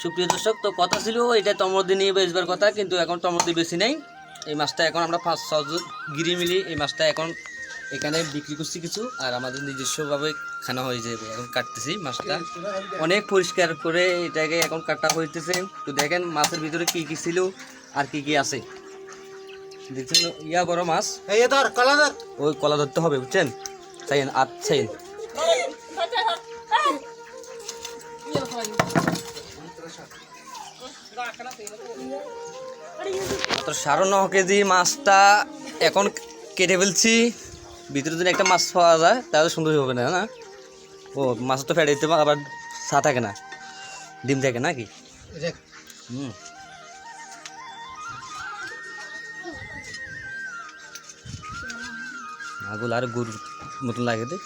সুপ্রিয় দর্শক, তো কথা ছিল এটা তমরদি নিয়ে বেচবার কথা, কিন্তু এখন তমরদি বেশি নেই। এই মাছটা এখন আমরা 5-6 গিরি মিলি এই মাছটা এখন এখানে বিক্রি করছি কিছু, আর আমাদের নিজস্বভাবে খানা হয়ে যাবে। এখন কাটতেছি মাছটা অনেক পরিষ্কার করে, এটাকে এখন কাটা হইতেছে। তো দেখেন মাছের ভিতরে কি কি ছিল আর কি কি আছে দেখছেন। ইয়া বড় মাছ, ওই কলা ধরতে হবে বুঝছেন, চাইন আর চাইন। তো 9.5 কেজি মাছটা এখন কেটে ফেলছি। ভিতরে যদি একটা মাছ পাওয়া যায় তাহলে সুন্দর হবে না না? ও মাছ তো ফেটে দিতে আবার ছা থাকে না, ডিম থাকে নাকি? হুম, আগুল আর গুড় মতন লাগে দে।